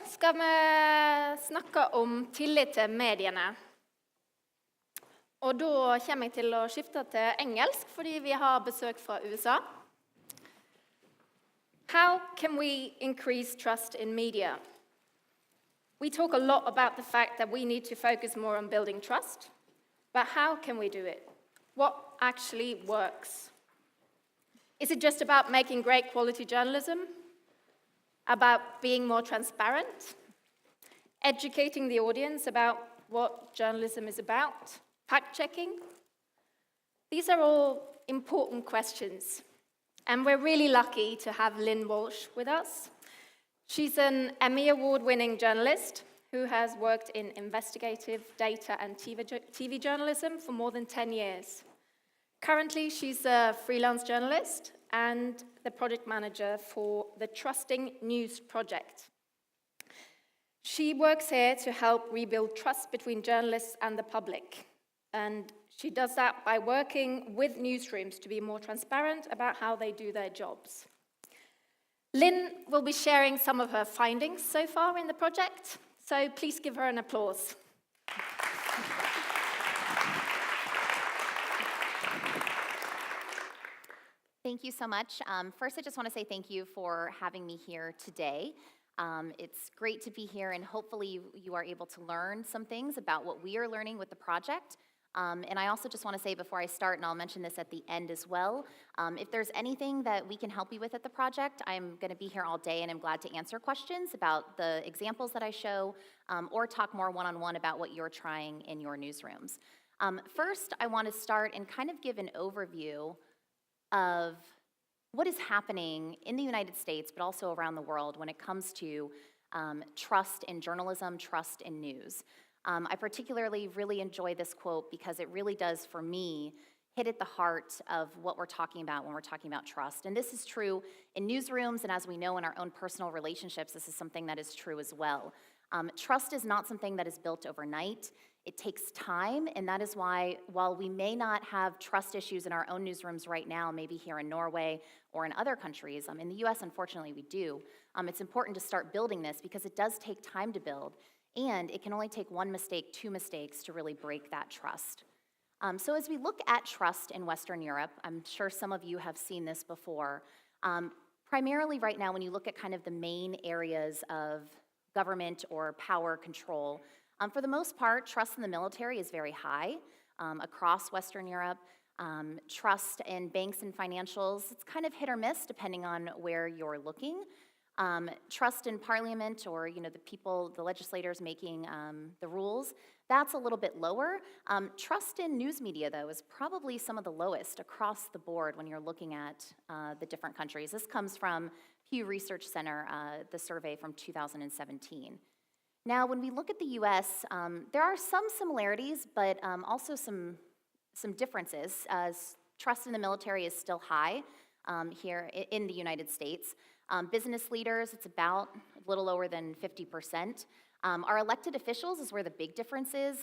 skal vi snakke om tillit til mediene. Og da kommer jeg til å skifte til engelsk, fordi vi har besøk fra USA. How can we increase trust in media? We talk a lot about the fact that we need to focus more on building trust, but how can we do it? What actually works? Is it just about making great quality journalism? About being more transparent? Educating the audience about what journalism is about? Fact-checking? These are all important questions, and we're really lucky to have Lynn Walsh with us. She's an Emmy Award-winning journalist who has worked in investigative data and TV journalism for more than 10 years. Currently, she's a freelance journalist and the project manager for the Trusting News project. She works here to help rebuild trust between journalists and the public. And she does that by working with newsrooms to be more transparent about how they do their jobs. Lynn will be sharing some of her findings so far in the project, so please give her an applause. Thank you so much. First, I just want to say thank you for having me here today. It's great to be here, and hopefully you are able to learn some things about what we are learning with the project. And I also just want to say before I start, and I'll mention this at the end as well, if there's anything that we can help you with at the project, I'm going to be here all day, and I'm glad to answer questions about the examples that I show, or talk more one-on-one about what you're trying in your newsrooms. First, I want to start and kind of give an overview of what is happening in the United States, but also around the world when it comes to trust in journalism, trust in news. I particularly really enjoy this quote because it really does, for me, hit at the heart of what we're talking about when we're talking about trust. And this is true in newsrooms, and as we know in our own personal relationships, this is something that is true as well. Trust is not something that is built overnight. It takes time, and that is why, while we may not have trust issues in our own newsrooms right now, maybe here in Norway or in other countries, in the US, unfortunately, we do, it's important to start building this because it does take time to build, and it can only take one mistake, two mistakes to really break that trust. So as we look at trust in Western Europe, I'm sure some of you have seen this before, primarily right now when you look at kind of the main areas of government or power control, for the most part, trust in the military is very high across Western Europe. Trust in banks and financials, it's kind of hit or miss depending on where you're looking. Trust in parliament or the people, the legislators making the rules, that's a little bit lower. Trust in news media, though, is probably some of the lowest across the board when you're looking at the different countries. This comes from Pew Research Center, the survey from 2017. Now, when we look at the US, there are some similarities, but also some differences. Trust in the military is still high here in the United States. Business leaders, it's about a little lower than 50%. Our elected officials is where the big difference is.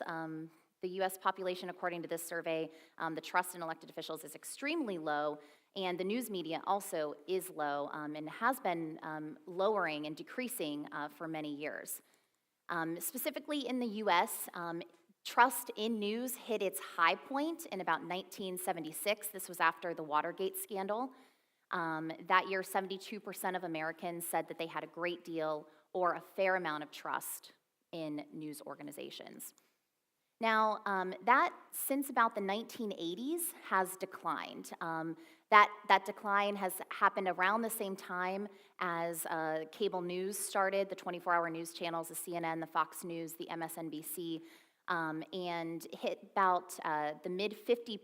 The US population, according to this survey, the trust in elected officials is extremely low, and the news media also is low and has been lowering and decreasing for many years. Specifically in the US, trust in news hit its high point in about 1976. This was after the Watergate scandal. That year, 72% of Americans said that they had a great deal or a fair amount of trust in news organizations. Now, that since about the 1980s has declined. That decline has happened around the same time as cable news started, the 24-hour news channels, the CNN, the Fox News, the MSNBC, and hit about the mid 50%.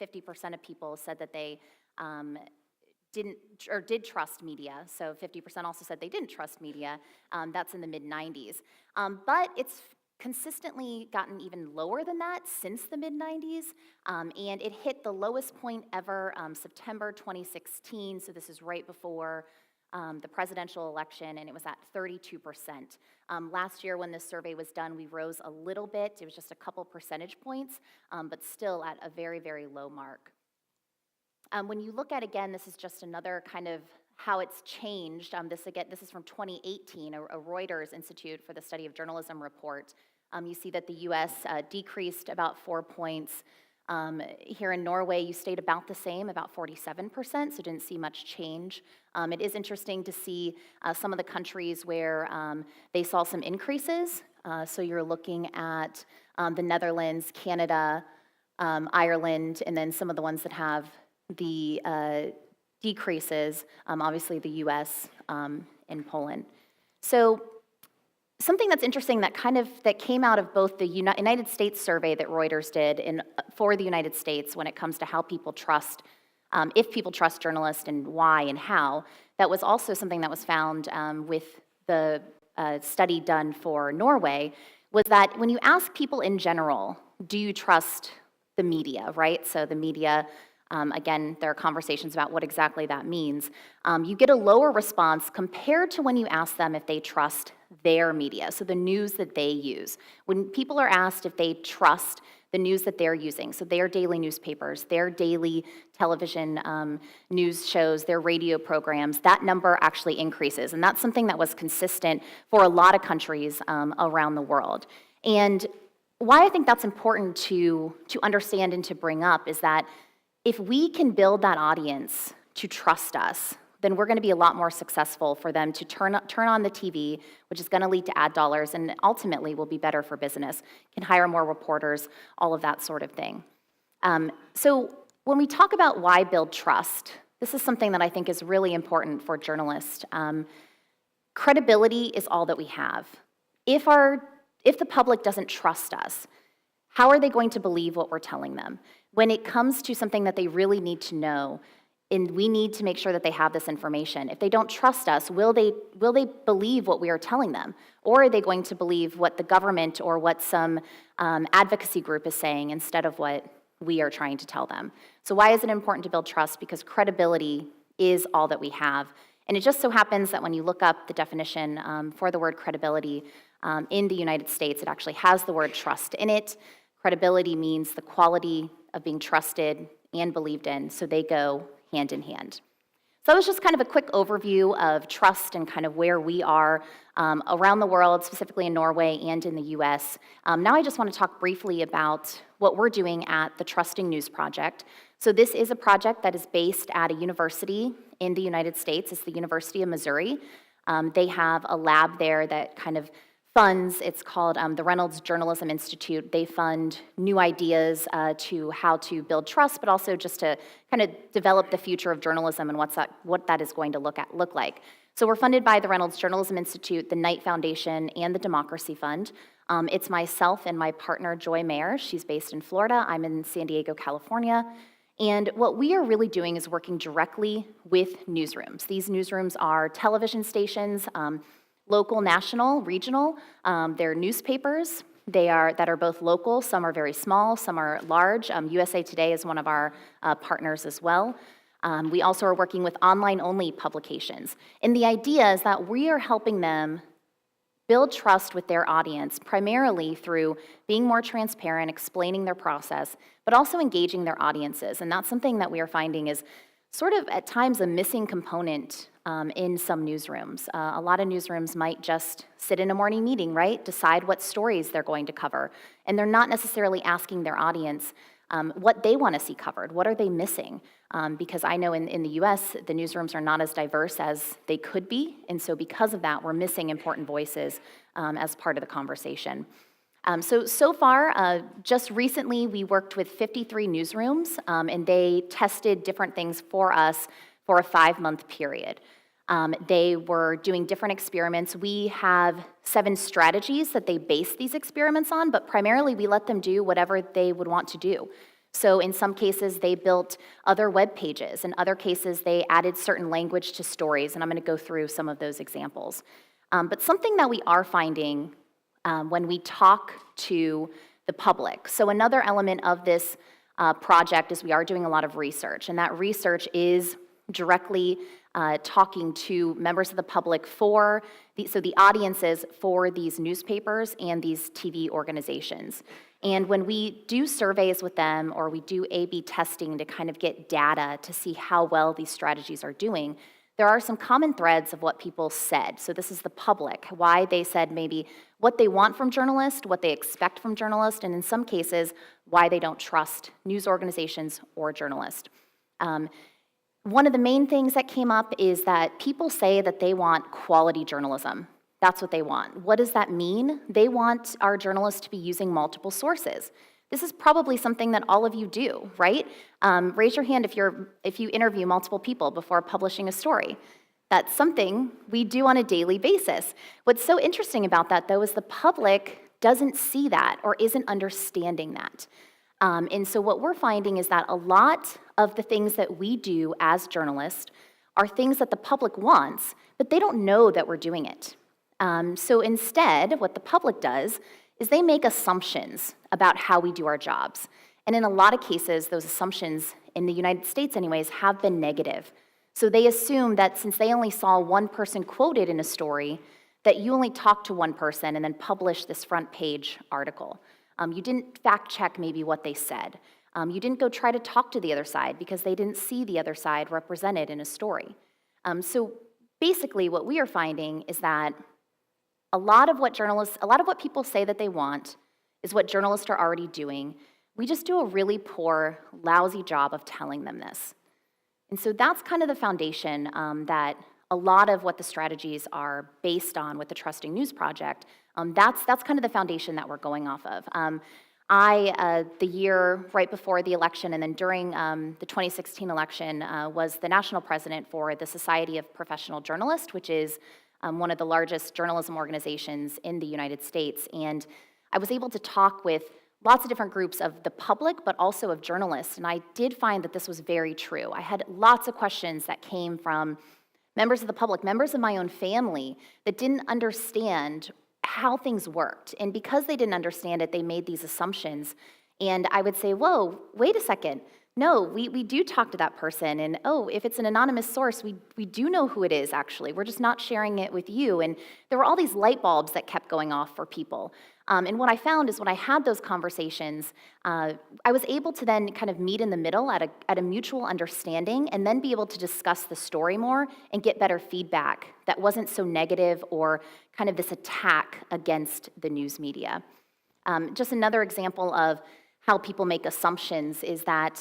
50% of people said that they did trust media. So 50% also said they didn't trust media. That's in the mid 90s. But it's consistently gotten even lower than that since the mid 90s. And it hit the lowest point ever September 2016. So this is right before the presidential election, and it was at 32%. Last year when this survey was done, we rose a little bit. It was just a couple percentage points, but still at a very, very low mark. When you look at, again, this is just another kind of how it's changed. This is from 2018, a Reuters Institute for the Study of Journalism report. You see that the US decreased about 4 points. Here in Norway, you stayed about the same, about 47%, so didn't see much change. It is interesting to see some of the countries where they saw some increases. So you're looking at the Netherlands, Canada, Ireland, and then some of the ones that have the decreases, obviously the US and Poland. So something that's interesting that came out of both the United States survey that Reuters did for the United States when it comes to how people trust, if people trust journalists and why and how, that was also something that was found with the study done for Norway, was that when you ask people in general, do you trust the media, right? So the media, again, there are conversations about what exactly that means. You get a lower response compared to when you ask them if they trust their media, so the news that they use. When people are asked if they trust the news that they're using, so their daily newspapers, their daily television news shows, their radio programs, that number actually increases. And that's something that was consistent for a lot of countries around the world. And why I think that's important to understand and to bring up is that if we can build that audience to trust us, then we're going to be a lot more successful for them to turn on the TV, which is going to lead to ad dollars and ultimately will be better for business, can hire more reporters, all of that sort of thing. So when we talk about why build trust, this is something that I think is really important for journalists. Credibility is all that we have. If the public doesn't trust us, how are they going to believe what we're telling them? When it comes to something that they really need to know, and we need to make sure that they have this information. If they don't trust us, will they believe what we are telling them? Or are they going to believe what the government or what some advocacy group is saying instead of what we are trying to tell them? So why is it important to build trust? Because credibility is all that we have. And it just so happens that when you look up the definition for the word credibility in the United States, it actually has the word trust in it. Credibility means the quality of being trusted and believed in, so they go hand in hand. So that was just kind of a quick overview of trust and kind of where we are around the world, specifically in Norway and in the US. Now I just want to talk briefly about what we're doing at the Trusting News Project. So this is a project that is based at a university in the United States. It's the University of Missouri. They have a lab there that kind of funds, it's called the Reynolds Journalism Institute. They fund new ideas to how to build trust, but also just to kind of develop the future of journalism and what that is going to look like. So we're funded by the Reynolds Journalism Institute, the Knight Foundation, and the Democracy Fund. It's myself and my partner, Joy Mayer. She's based in Florida. I'm in San Diego, California. And what we are really doing is working directly with newsrooms. These newsrooms are television stations, local, national, regional. They're newspapers that are both local. Some are very small, some are large. USA Today is one of our partners as well. We also are working with online-only publications. And the idea is that we are helping them build trust with their audience, primarily through being more transparent, explaining their process, but also engaging their audiences. And that's something that we are finding is sort of at times a missing component in some newsrooms. A lot of newsrooms might just sit in a morning meeting, right? Decide what stories they're going to cover. And they're not necessarily asking their audience what they want to see covered. What are they missing? Because I know in the US, the newsrooms are not as diverse as they could be. And so because of that, we're missing important voices as part of the conversation. So far, just recently, we worked with 53 newsrooms, and they tested different things for us for a 5-month period. They were doing different experiments. We have 7 strategies that they base these experiments on, but primarily we let them do whatever they would want to do. So in some cases, they built other web pages. In other cases, they added certain language to stories, and I'm going to go through some of those examples. But something that we are finding when we talk to the public. So another element of this project is we are doing a lot of research, and that research is directly talking to members of the public so the audiences for these newspapers and these TV organizations. And when we do surveys with them or we do A/B testing to kind of get data to see how well these strategies are doing, there are some common threads of what people said. So this is the public, why they said maybe what they want from journalists, what they expect from journalists, and in some cases, why they don't trust news organizations or journalists. One of the main things that came up is that people say that they want quality journalism. That's what they want. What does that mean? They want our journalists to be using multiple sources. This is probably something that all of you do, right? Raise your hand if you interview multiple people before publishing a story. That's something we do on a daily basis. What's so interesting about that, though, is the public doesn't see that or isn't understanding that. And so what we're finding is that a lot of the things that we do as journalists are things that the public wants, but they don't know that we're doing it. So instead, what the public does is they make assumptions about how we do our jobs. And in a lot of cases, those assumptions, in the United States anyways, have been negative. So they assume that since they only saw one person quoted in a story, that you only talked to one person and then published this front page article. You didn't fact check maybe what they said. You didn't go try to talk to the other side because they didn't see the other side represented in a story. So basically what we are finding is that a lot of what people say that they want is what journalists are already doing. We just do a really poor, lousy job of telling them this. And so that's kind of the foundation that a lot of what the strategies are based on with the Trusting News Project. That's kind of the foundation that we're going off of. The year right before the election and then during the 2016 election, was the national president for the Society of Professional Journalists, which is one of the largest journalism organizations in the United States. And I was able to talk with lots of different groups of the public, but also of journalists. And I did find that this was very true. I had lots of questions that came from members of the public, members of my own family that didn't understand how things worked. And because they didn't understand it, they made these assumptions. And I would say, whoa, wait a second. No, we do talk to that person. And oh, if it's an anonymous source, we do know who it is, actually. We're just not sharing it with you. And there were all these light bulbs that kept going off for people. And what I found is when I had those conversations, I was able to then kind of meet in the middle at a mutual understanding and then be able to discuss the story more and get better feedback that wasn't so negative or kind of this attack against the news media. Just another example of how people make assumptions is that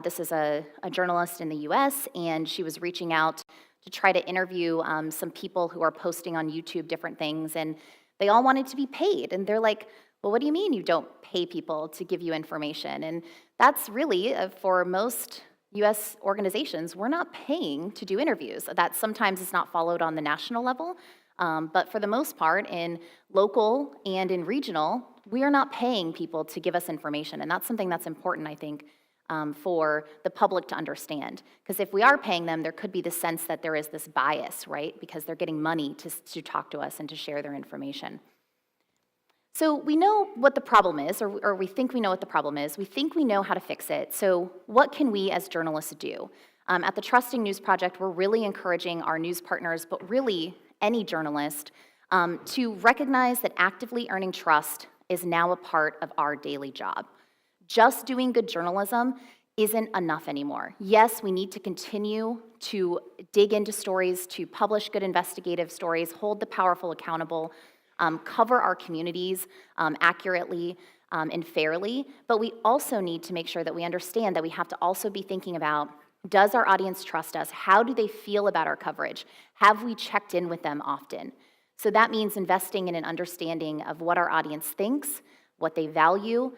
this is a journalist in the US, and she was reaching out to try to interview some people who are posting on YouTube different things, and they all wanted to be paid. And they're like, well, what do you mean you don't pay people to give you information? And that's really, for most US organizations, we're not paying to do interviews. That sometimes is not followed on the national level, but for the most part, in local and in regional, we are not paying people to give us information. And that's something that's important, I think, for the public to understand. Because if we are paying them, there could be the sense that there is this bias, right? Because they're getting money to talk to us and to share their information. So we know what the problem is, or we think we know what the problem is. We think we know how to fix it. So what can we as journalists do? At the Trusting News Project, we're really encouraging our news partners, but really any journalist, to recognize that actively earning trust is now a part of our daily job. Just doing good journalism isn't enough anymore. Yes, we need to continue to dig into stories, to publish good investigative stories, hold the powerful accountable, cover our communities accurately and fairly, but we also need to make sure that we understand that we have to also be thinking about, does our audience trust us? How do they feel about our coverage? Have we checked in with them often? So that means investing in an understanding of what our audience thinks, what they value,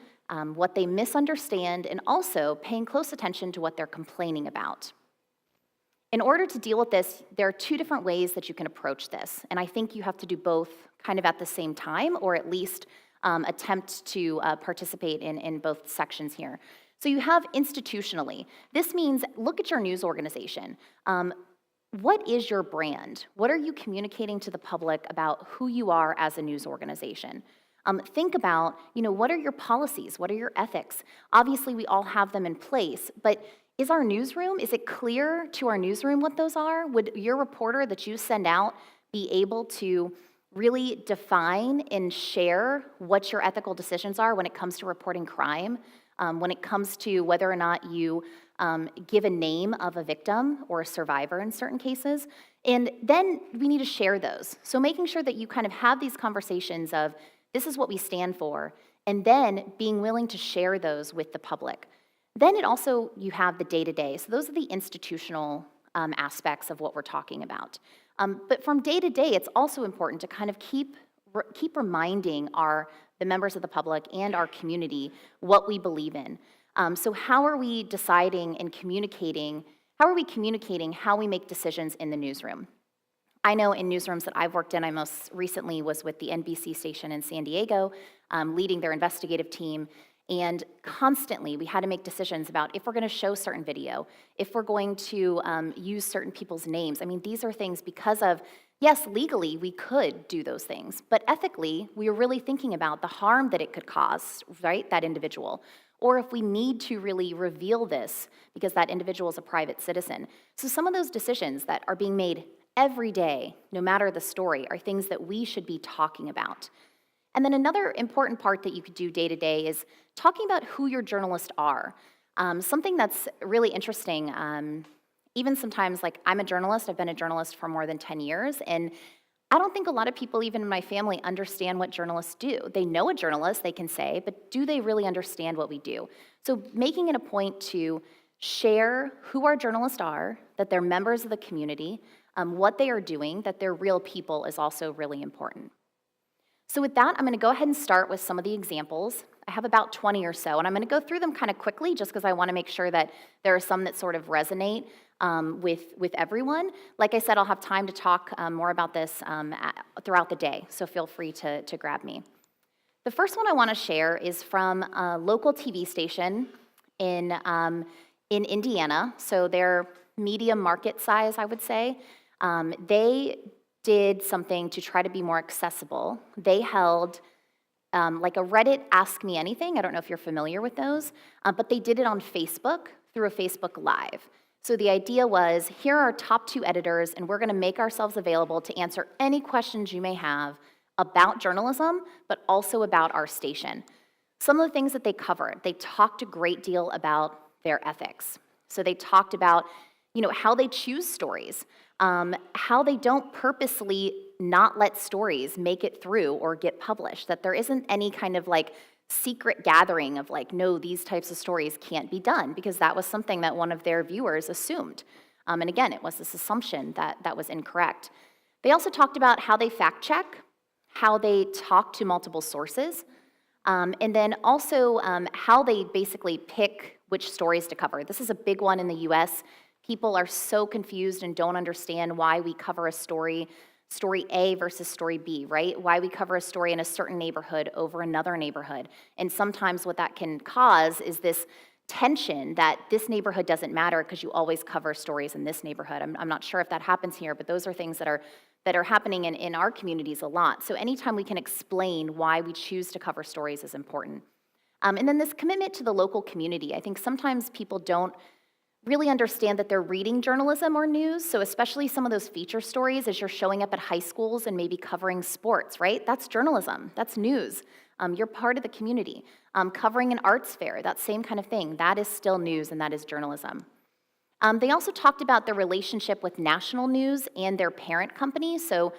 what they misunderstand, and also paying close attention to what they're complaining about. In order to deal with this, there are two different ways that you can approach this, and I think you have to do both kind of at the same time, or at least attempt to participate in both sections here. So you have institutionally. This means look at your news organization. What is your brand? What are you communicating to the public about who you are as a news organization? Think about, what are your policies? What are your ethics? Obviously, we all have them in place, but is it clear to our newsroom what those are? Would your reporter that you send out be able to really define and share what your ethical decisions are when it comes to reporting crime, when it comes to whether or not you give a name of a victim or a survivor in certain cases, and then we need to share those. So making sure that you kind of have these conversations of, this is what we stand for, and then being willing to share those with the public. Then you have the day-to-day. So those are the institutional aspects of what we're talking about. But from day to day, it's also important to kind of keep reminding the members of the public and our community what we believe in. So how are we deciding and communicating, how we make decisions in the newsroom? I know in newsrooms that I've worked in, I most recently was with the NBC station in San Diego, leading their investigative team, and constantly we had to make decisions about if we're going to show certain video, if we're going to use certain people's names. I mean, these are things because of, yes, legally we could do those things, but ethically we were really thinking about the harm that it could cause, right, that individual. Or if we need to really reveal this because that individual is a private citizen. So some of those decisions that are being made every day, no matter the story, are things that we should be talking about. And then another important part that you could do day to day is talking about who your journalists are. Something that's really interesting, even sometimes, like I'm a journalist, I've been a journalist for more than 10 years, and I don't think a lot of people, even in my family, understand what journalists do. They know a journalist, they can say, but do they really understand what we do? So making it a point to share who our journalists are, that they're members of the community, what they are doing, that they're real people is also really important. So with that, I'm going to go ahead and start with some of the examples. I have about 20 or so, and I'm going to go through them kind of quickly just because I want to make sure that there are some that sort of resonate with everyone. Like I said, I'll have time to talk more about this throughout the day, so feel free to grab me. The first one I want to share is from a local TV station in Indiana, so they're medium market size, I would say. They did something to try to be more accessible. They held like a Reddit Ask Me Anything. I don't know if you're familiar with those, but they did it on Facebook through a Facebook Live. So the idea was, here are our top 2 editors, and we're going to make ourselves available to answer any questions you may have about journalism, but also about our station. Some of the things that they covered, they talked a great deal about their ethics. So they talked about, how they choose stories, how they don't purposely not let stories make it through or get published, that there isn't any kind of like secret gathering of like, no, these types of stories can't be done, because that was something that one of their viewers assumed. And again, it was this assumption that was incorrect. They also talked about how they fact check, how they talk to multiple sources, and then also how they basically pick which stories to cover. This is a big one in the US. People are so confused and don't understand why we cover a story A versus story B, right? Why we cover a story in a certain neighborhood over another neighborhood. And sometimes what that can cause is this tension that this neighborhood doesn't matter because you always cover stories in this neighborhood. I'm not sure if that happens here, but those are things that are happening in our communities a lot. So anytime we can explain why we choose to cover stories is important. And then this commitment to the local community. I think sometimes people don't really understand that they're reading journalism or news, so especially some of those feature stories as you're showing up at high schools and maybe covering sports, right? That's journalism, that's news. You're part of the community. Covering an arts fair, that same kind of thing, that is still news and that is journalism. They also talked about their relationship with national news and their parent company. So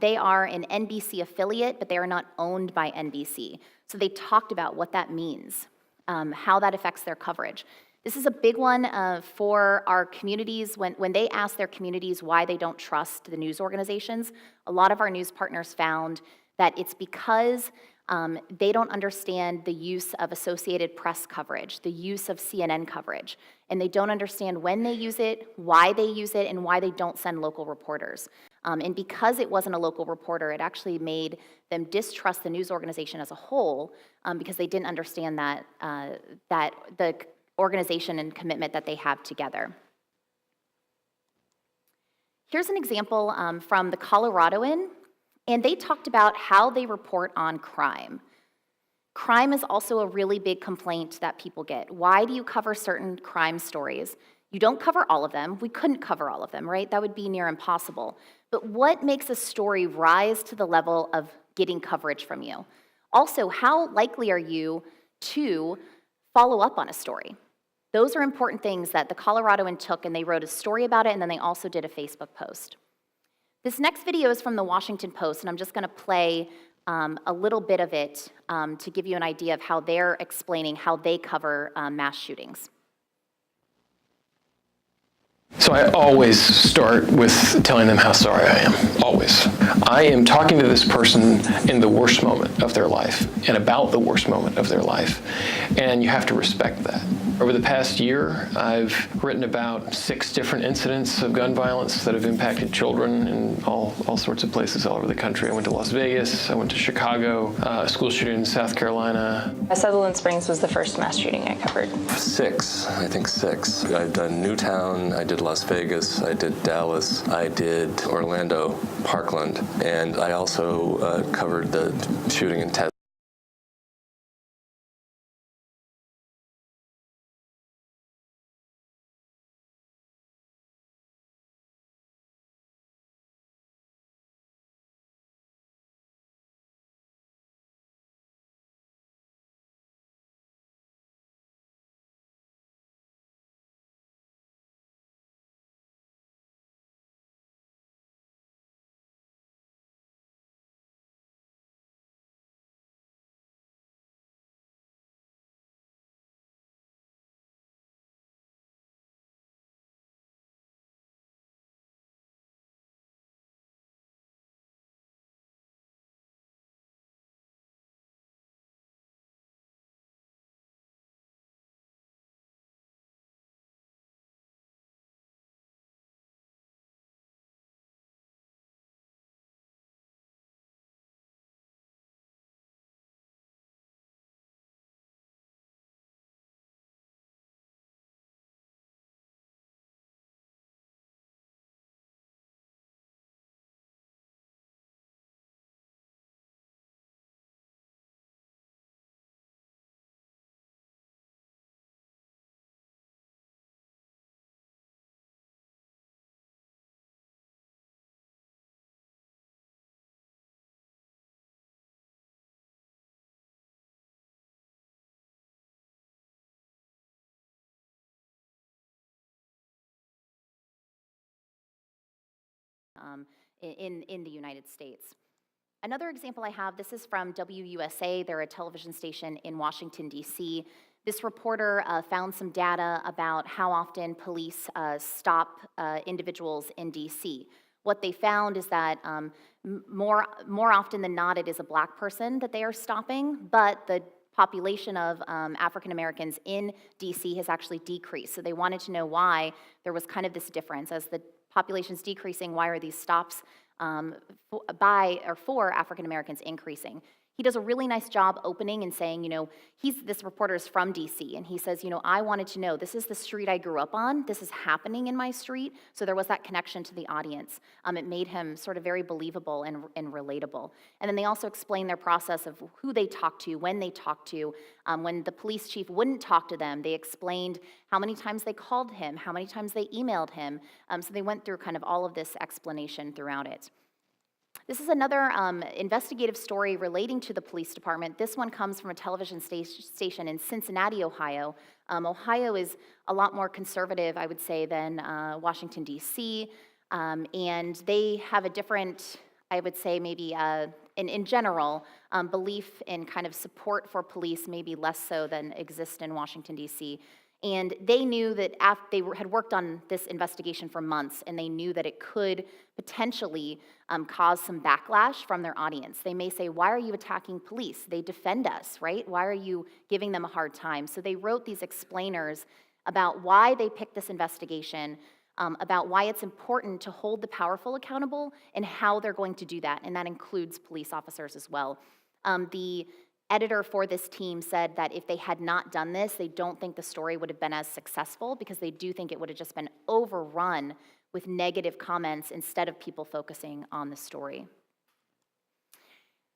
they are an NBC affiliate, but they are not owned by NBC. So they talked about what that means, how that affects their coverage. This is a big one for our communities. When they ask their communities why they don't trust the news organizations, a lot of our news partners found that it's because they don't understand the use of Associated Press coverage, the use of CNN coverage, and they don't understand when they use it, why they use it, and why they don't send local reporters. And because it wasn't a local reporter, it actually made them distrust the news organization as a whole because they didn't understand that the organization and commitment that they have together. Here's an example from the Coloradoan, and they talked about how they report on crime. Crime is also a really big complaint that people get. Why do you cover certain crime stories? You don't cover all of them. We couldn't cover all of them, right? That would be near impossible. But what makes a story rise to the level of getting coverage from you? Also, how likely are you to follow up on a story? Those are important things that the Coloradoan took, and they wrote a story about it, and then they also did a Facebook post. This next video is from the Washington Post, and I'm just gonna play a little bit of it to give you an idea of how they're explaining how they cover mass shootings. So I always start with telling them how sorry I am, always. I am talking to this person in the worst moment of their life and about the worst moment of their life, and you have to respect that. Over the past year, I've written about 6 different incidents of gun violence that have impacted children in all sorts of places all over the country. I went to Las Vegas, I went to Chicago, a school shooting in South Carolina. Sutherland Springs was the first mass shooting I covered. 6, I think 6. I've done Newtown, I did Las Vegas, I did Dallas, I did Orlando, Parkland, and I also covered the shooting in Texas. In the United States. Another example I have, this is from WUSA. They're a television station in Washington, D.C. This reporter found some data about how often police stop individuals in D.C. What they found is that more often than not, it is a Black person that they are stopping, but the population of African Americans in D.C. has actually decreased. So they wanted to know why there was kind of this difference. As the population's decreasing, why are these stops for African Americans increasing? He does a really nice job opening and saying, you know, this reporter is from DC, and he says, you know, I wanted to know, this is the street I grew up on, this is happening in my street, so there was that connection to the audience. It made him sort of very believable and relatable. And then they also explained their process of who they talked to, when they talked to. When the police chief wouldn't talk to them, they explained how many times they called him, how many times they emailed him. So they went through kind of all of this explanation throughout it. This is another investigative story relating to the police department. This one comes from a television station in Cincinnati, Ohio. Ohio is a lot more conservative, I would say, than Washington, D.C., and they have a different, I would say, maybe in general, belief in kind of support for police, maybe less so than exists in Washington, D.C., and they knew that they had worked on this investigation for months, and they knew that it could potentially cause some backlash from their audience. They may say, why are you attacking police? They defend us, right? Why are you giving them a hard time? So they wrote these explainers about why they picked this investigation, about why it's important to hold the powerful accountable, and how they're going to do that, and that includes police officers as well. The editor for this team said that if they had not done this, they don't think the story would have been as successful, because they do think it would have just been overrun with negative comments instead of people focusing on the story.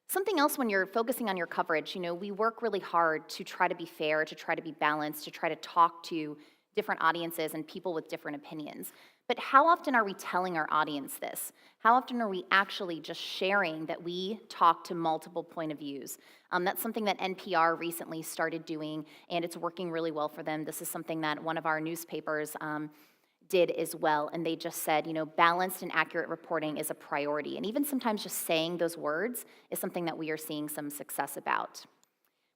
Something else when you're focusing on your coverage, you know, we work really hard to try to be fair, to try to be balanced, to try to talk to different audiences and people with different opinions. But how often are we telling our audience this? How often are we actually just sharing that we talk to multiple point of views? That's something that NPR recently started doing, and it's working really well for them. This is something that one of our newspapers did as well, and they just said, balanced and accurate reporting is a priority. And even sometimes just saying those words is something that we are seeing some success about.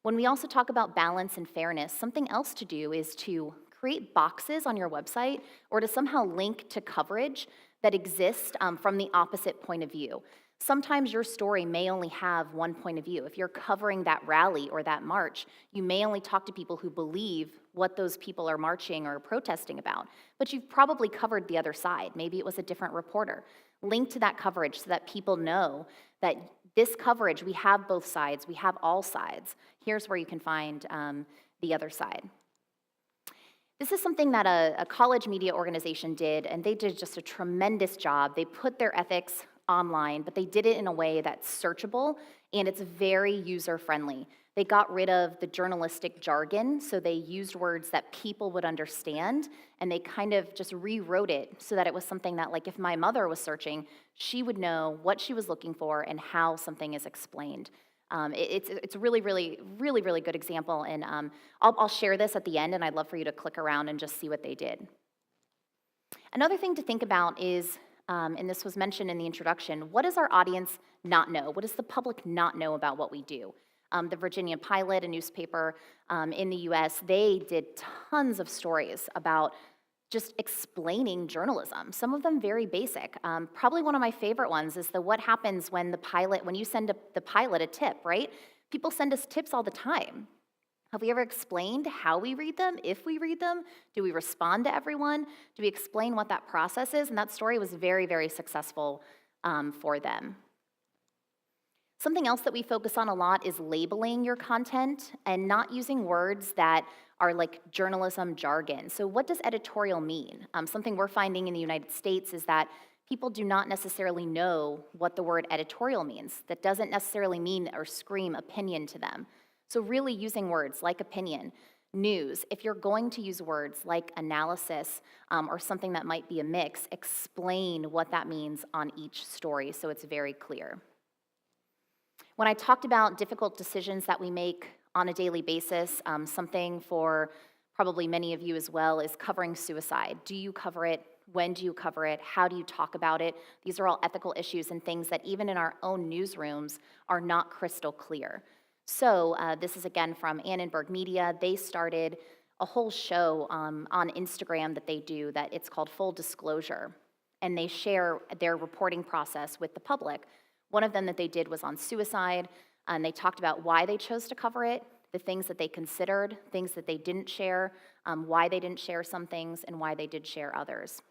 When we also talk about balance and fairness, something else to do is to create boxes on your website or to somehow link to coverage that exists from the opposite point of view. Sometimes your story may only have one point of view. If you're covering that rally or that march, you may only talk to people who believe what those people are marching or protesting about, but you've probably covered the other side. Maybe it was a different reporter. Link to that coverage so that people know that this coverage, we have both sides, we have all sides. Here's where you can find the other side. This is something that a college media organization did, and they did just a tremendous job. They put their ethics online, but they did it in a way that's searchable, and it's very user-friendly. They got rid of the journalistic jargon, so they used words that people would understand, and they kind of just rewrote it so that it was something that, like, if my mother was searching, she would know what she was looking for and how something is explained. It's a really, really, really, really good example, and I'll share this at the end, and I'd love for you to click around and just see what they did. Another thing to think about is, and this was mentioned in the introduction, what does our audience not know? What does the public not know about what we do? The Virginia Pilot, a newspaper in the US, they did tons of stories about just explaining journalism, some of them very basic. Probably one of my favorite ones is what happens when when you send the pilot a tip, right? People send us tips all the time. Have we ever explained how we read them, if we read them? Do we respond to everyone? Do we explain what that process is? And that story was very, very successful for them. Something else that we focus on a lot is labeling your content and not using words that are like journalism jargon. So what does editorial mean? Something we're finding in the United States is that people do not necessarily know what the word editorial means. That doesn't necessarily mean or scream opinion to them. So really using words like opinion, news, if you're going to use words like analysis or something that might be a mix, explain what that means on each story so it's very clear. When I talked about difficult decisions that we make on a daily basis, something for probably many of you as well is covering suicide. Do you cover it? When do you cover it? How do you talk about it? These are all ethical issues and things that even in our own newsrooms are not crystal clear. So this is again from Annenberg Media. They started a whole show on Instagram that they do that it's called Full Disclosure, and they share their reporting process with the public. One of them that they did was on suicide, and they talked about why they chose to cover it, the things that they considered, things that they didn't share, why they didn't share some things, and why they did share others.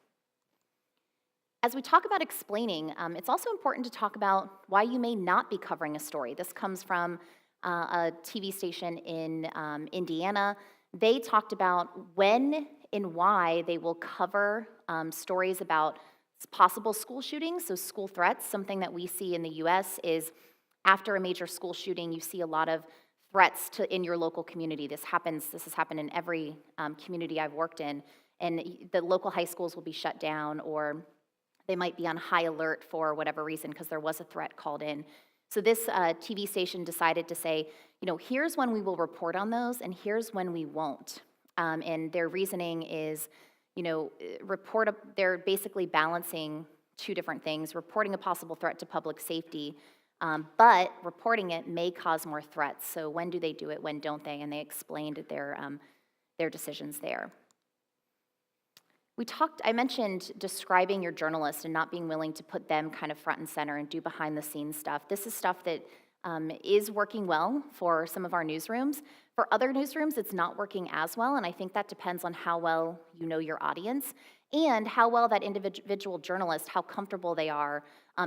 As we talk about explaining, it's also important to talk about why you may not be covering a story. This comes from a TV station in Indiana. They talked about when and why they will cover stories about possible school shootings, so school threats. Something that we see in the US is after a major school shooting, you see a lot of threats in your local community. This has happened in every community I've worked in, and the local high schools will be shut down, or they might be on high alert for whatever reason because there was a threat called in. So this TV station decided to say, here's when we will report on those, and here's when we won't. And their reasoning is, they're basically balancing two different things, reporting a possible threat to public safety, but reporting it may cause more threats. So when do they do it, when don't they? And they explained their decisions there. I mentioned describing your journalist and not being willing to put them kind of front and center and do behind the scenes stuff. This is stuff that is working well for some of our newsrooms. For other newsrooms, it's not working as well, and I think that depends on how well you know your audience and how well that individual journalist, how comfortable they are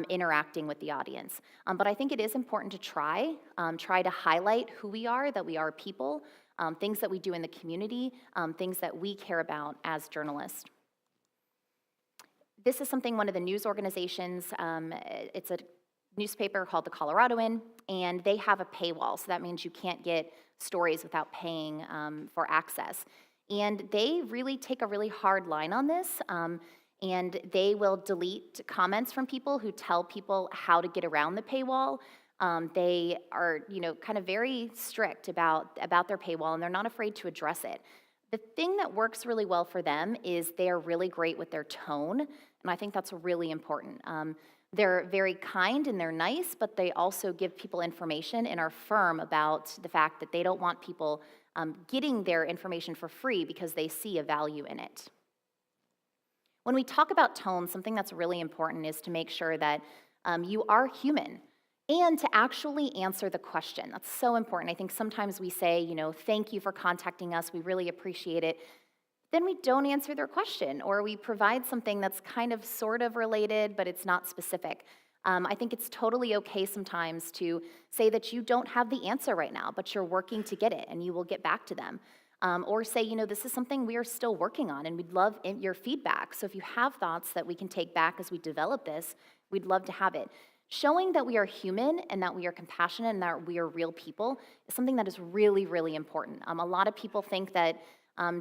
interacting with the audience. But I think it is important to try to highlight who we are, that we are people, things that we do in the community, things that we care about as journalists. This is something one of the news organizations, it's a newspaper called The Coloradoan, and they have a paywall, so that means you can't get stories without paying for access. And they really take a really hard line on this, and they will delete comments from people who tell people how to get around the paywall. They are, kind of very strict about their paywall, and they're not afraid to address it. The thing that works really well for them is they're really great with their tone, and I think that's really important. They're very kind and they're nice, but they also give people information and are firm about the fact that they don't want people getting their information for free because they see a value in it. When we talk about tone, something that's really important is to make sure that you are human and to actually answer the question. That's so important. I think sometimes we say, thank you for contacting us, we really appreciate it. Then we don't answer their question, or we provide something that's kind of sort of related, but it's not specific. I think it's totally okay sometimes to say that you don't have the answer right now, but you're working to get it, and you will get back to them. Or say, this is something we are still working on, and we'd love your feedback. So if you have thoughts that we can take back as we develop this, we'd love to have it. Showing that we are human and that we are compassionate and that we are real people is something that is really, really important. A lot of people think that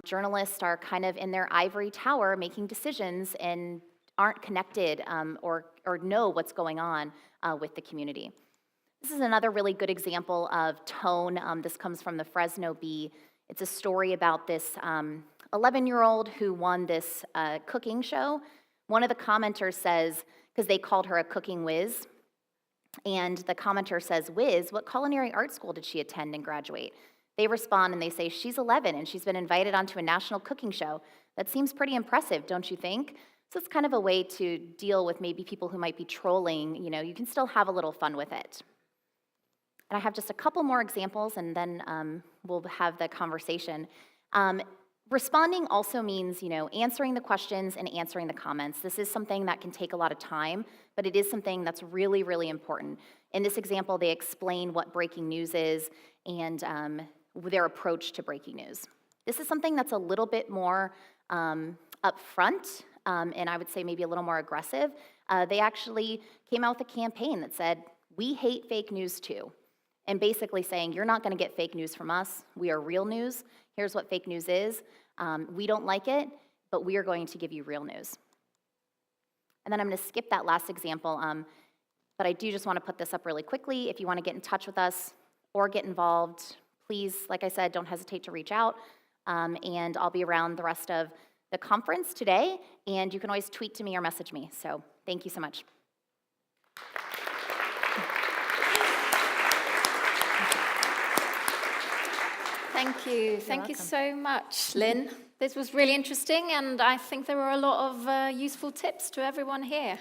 journalists are kind of in their ivory tower making decisions and aren't connected or know what's going on with the community. This is another really good example of tone. This comes from the Fresno Bee. It's a story about this 11-year-old who won this cooking show. One of the commenters says, because they called her a cooking whiz, and the commenter says, "Whiz, what culinary art school did she attend and graduate?" They respond and they say, "She's 11 and she's been invited onto a national cooking show. That seems pretty impressive, don't you think?" So it's kind of a way to deal with maybe people who might be trolling. You can still have a little fun with it. And I have just a couple more examples, and then we'll have the conversation. Responding also means, answering the questions and answering the comments. This is something that can take a lot of time, but it is something that's really, really important. In this example, they explain what breaking news is and their approach to breaking news. This is something that's a little bit more upfront, and I would say maybe a little more aggressive. They actually came out with a campaign that said, "We hate fake news too." And basically saying, you're not gonna get fake news from us. We are real news. Here's what fake news is. We don't like it, but we are going to give you real news. And then I'm gonna skip that last example, but I do just wanna put this up really quickly. If you wanna get in touch with us or get involved, please, like I said, don't hesitate to reach out. And I'll be around the rest of the conference today, and you can always tweet to me or message me. So thank you so much. Thank you. Thank you so much, Lynn. This was really interesting, and I think there were a lot of useful tips to everyone here.